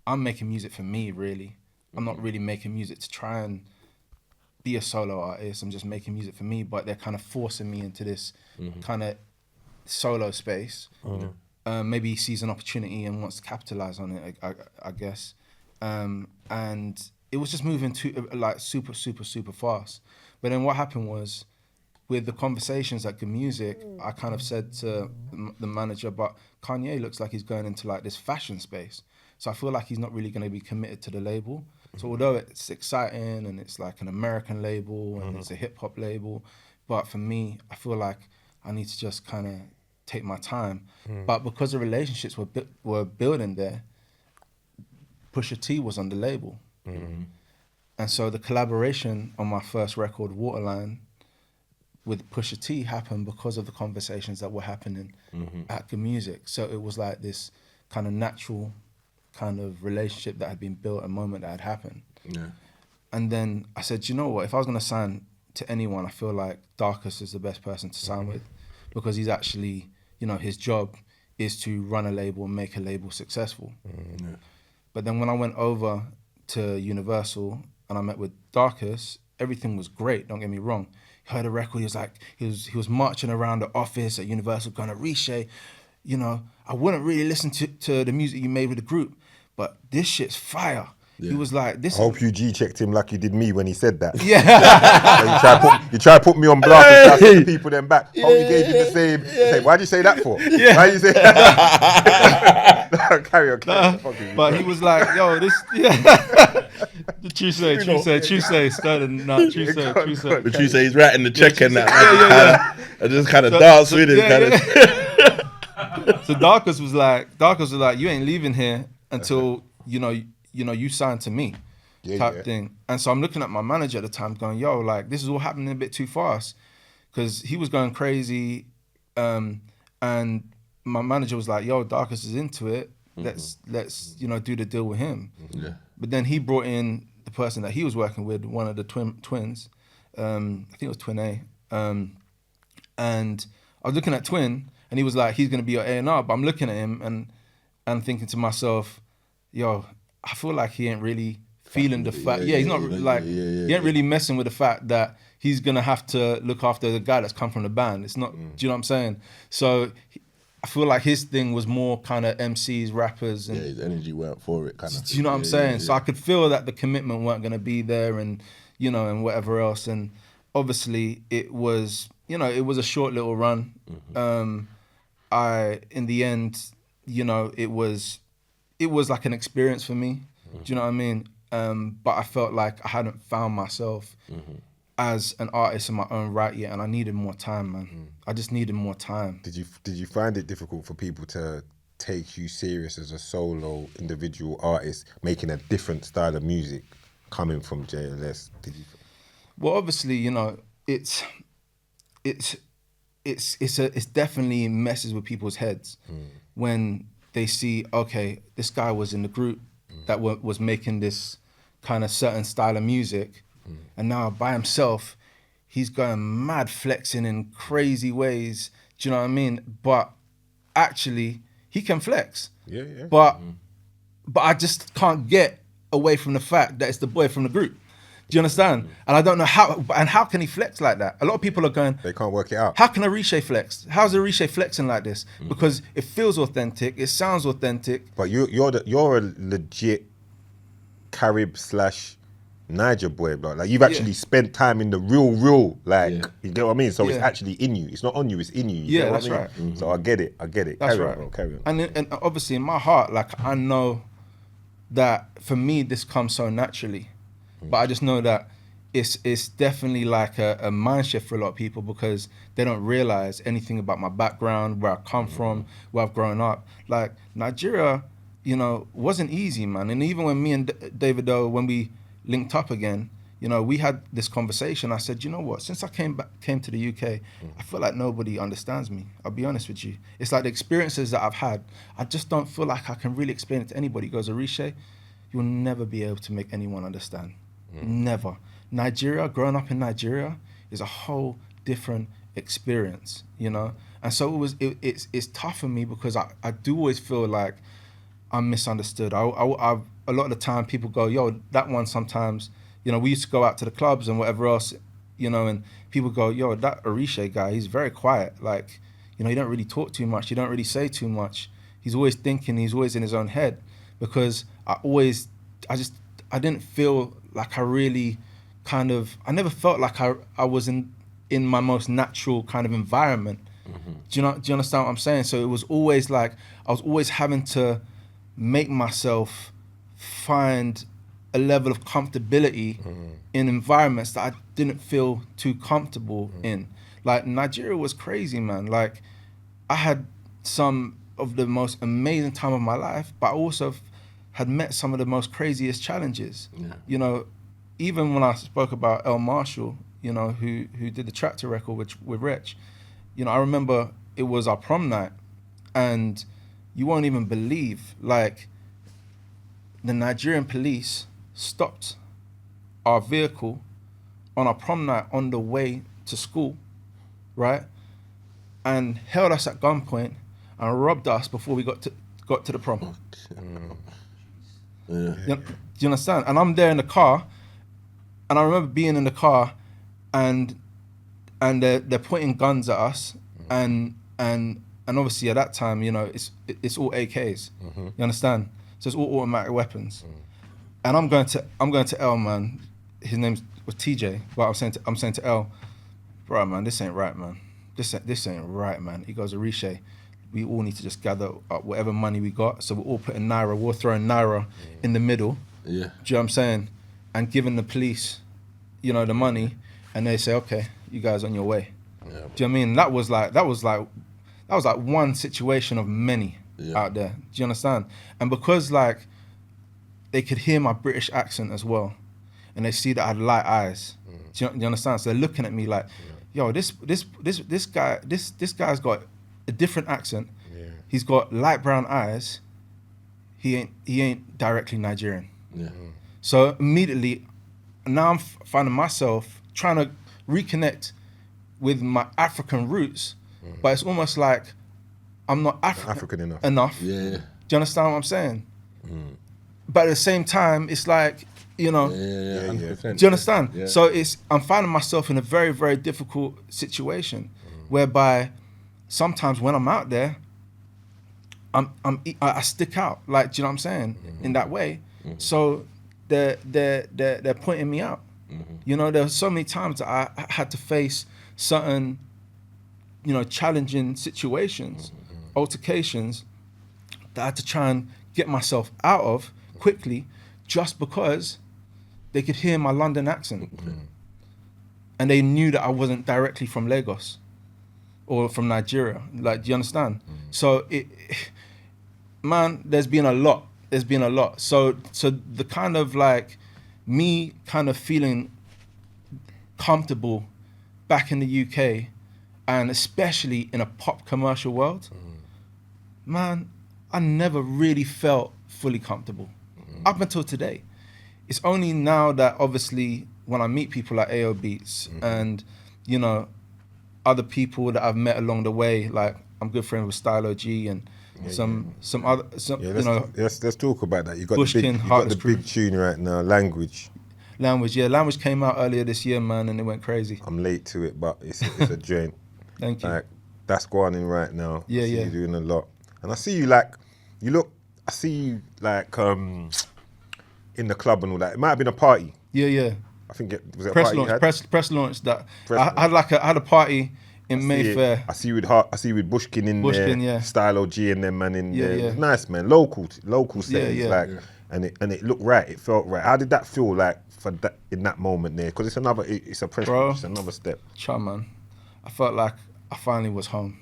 I'm making music for me, really. I'm not really making music to try and be a solo artist. I'm just making music for me, but they're kind of forcing me into this kind of solo space. Maybe he sees an opportunity and wants to capitalize on it, I guess. And it was just moving like super fast. But then what happened was, with the conversations at Good Music, I kind of said to the manager, but Kanye looks like he's going into like this fashion space. So I feel like he's not really going to be committed to the label. So although it's exciting and it's like an American label and it's a hip hop label, but for me, I feel like I need to just kind of take my time. But because the relationships were building there, Pusha T was on the label. And so the collaboration on my first record, Waterline, with Pusha T happened because of the conversations that were happening at Good Music. So it was like this kind of natural kind of relationship that had been built, a moment that had happened. And then I said, you know what, if I was going to sign to anyone, I feel like Darkus is the best person to sign with, because he's actually, you know, his job is to run a label and make a label successful. But then when I went over to Universal and I met with Darkus, everything was great, don't get me wrong. He heard a record, he was like, he was marching around the office at Universal going, ORITSÉ, you know, I wouldn't really listen to the music you made with the group, but this shit's fire. He was like, this. I hope you G-checked him like you did me when he said that. Yeah. you try to put me on blast and start the people then back. Oh, you gave him the same. Say, why'd you say that for? Why did you say that? No, carry on. But he was like, yo, this. True say, started, no, true say. But you say he's writing the check and that. I just kind of dance with it. So Darkus was like, you ain't leaving here until you sign to me, type thing. And so I'm looking at my manager at the time, going, yo, like this is all happening a bit too fast, because he was going crazy, and my manager was like, yo, Darkus is into it. Let's do the deal with him. But then he brought in the person that he was working with, one of the twins. I think it was Twin A. And I was looking at Twin, and he was like, he's going to be your A&R. But I'm looking at him and thinking to myself, yo, I feel like he ain't really feeling the fact. He's not he ain't really messing with the fact that he's going to have to look after the guy that's come from the band. It's not, do you know what I'm saying? So I feel like his thing was more kind of MCs, rappers. And, his energy weren't for it, kind of. Do you know what I'm saying? So I could feel that the commitment weren't going to be there, and, you know, and whatever else. And obviously it was, it was a short little run. In the end, it was like an experience for me. Do you know what I mean? But I felt like I hadn't found myself as an artist in my own right yet, and I needed more time, man. I just needed more time. Did you find it difficult for people to take you serious as a solo individual artist, making a different style of music, coming from JLS? Well, obviously, it's definitely messes with people's heads when they see, okay, this guy was in the group that was making this kind of certain style of music, and now by himself, he's going mad, flexing in crazy ways. Do you know what I mean? But actually, he can flex. But I just can't get away from the fact that it's the boy from the group. Do you understand? And I don't know how can he flex like that? A lot of people are going, they can't work it out. How can ORITSÉ flex? How's ORITSÉ flexing like this? Because it feels authentic, it sounds authentic. But you're a legit Carib / Niger boy, bro. Like, you've actually spent time in the real, you get what I mean? So it's actually in you. It's not on you, it's in you. You get what I mean? Right. So I get it. That's carry right. on, bro. Carry on. And obviously in my heart, like, I know that for me, this comes so naturally. But I just know that it's definitely like a mind shift for a lot of people, because they don't realize anything about my background, where I come from, where I've grown up. Like, Nigeria, wasn't easy, man. And even when me and David O, when we linked up again, we had this conversation. I said, you know what? Since I came to the UK, I feel like nobody understands me. I'll be honest with you. It's like the experiences that I've had, I just don't feel like I can really explain it to anybody. He goes, ORITSÉ, you'll never be able to make anyone understand. Never. Nigeria, growing up in Nigeria, is a whole different experience, And so it's tough for me, because I do always feel like I'm misunderstood. A lot of the time people go, yo, that one sometimes, you know, we used to go out to the clubs and whatever else, you know, and people go, yo, that ORITSÉ guy, he's very quiet. Like, you know, he don't really talk too much. He don't really say too much. He's always thinking, he's always in his own head. Because I didn't feel like I really I never felt like I was in my most natural kind of environment. Do you understand what I'm saying? So it was always like, I was always having to make myself find a level of comfortability in environments that I didn't feel too comfortable in. Like Nigeria was crazy, man. Like I had some of the most amazing time of my life, but I also had met some of the most craziest challenges. Yeah. You know, even when I spoke about El Marshall, you know, who did the Tractor record with Rich, you know, I remember it was our prom night, and you won't even believe, like, the Nigerian police stopped our vehicle on our prom night on the way to school, right? And held us at gunpoint and robbed us before we got to the prom. Yeah. Do you understand? And I'm there in the car, and I remember being in the car, and they're pointing guns at us, and obviously at that time, you know, it's all AKs. You understand? So it's all automatic weapons. And I'm going to L, man. His name was TJ, but I'm saying to L, bro, man, this ain't right, man. This ain't right, man. He goes, ORITSÉ, we all need to just gather up whatever money we got. So we're all putting Naira, we're throwing Naira in the middle. Yeah. Do you know what I'm saying? And giving the police, you know, the money, and they say, okay, you guys on your way. Yeah. Do you know what I mean? That was like one situation of many out there. Do you understand? And because like they could hear my British accent as well, and they see that I had light eyes. Do you understand? So they're looking at me like, yo, this guy's got a different accent. Yeah. He's got light brown eyes. He ain't directly Nigerian. Yeah. So immediately, now I'm finding myself trying to reconnect with my African roots, but it's almost like I'm not African enough. Yeah. Do you understand what I'm saying? But at the same time, it's like, you know, do you understand? Yeah. So I'm finding myself in a very, very difficult situation whereby sometimes when I'm out there, I stick out, like, do you know what I'm saying? In that way. So they're pointing me out. You know, there were so many times that I had to face certain, you know, challenging situations, altercations that I had to try and get myself out of quickly, just because they could hear my London accent. And they knew that I wasn't directly from Lagos or from Nigeria. Like, do you understand? So man, there's been a lot. So the kind of like me kind of feeling comfortable back in the UK, and especially in a pop commercial world, man, I never really felt fully comfortable up until today. It's only now that obviously when I meet people like AO Beats and, you know, other people that I've met along the way, like I'm good friends with Style OG and some other, you know. Let's talk about that. You got the big tune right now, Language. Language came out earlier this year, man, and it went crazy. I'm late to it, but it's a joint. Thank you. Like, that's going in right now. Yeah, You're doing a lot. And I see you like, in the club and all that. It might have been a party. Yeah. I think was it a press party launch, you had? Press launch that. I had a party in Mayfair. I see you with Bushkin in there, Style OG and them man in there. It was nice, man. Local settings, and it looked right. It felt right. How did that feel like for that in that moment there? Because it's a press launch, it's another step. Man, I felt like I finally was home.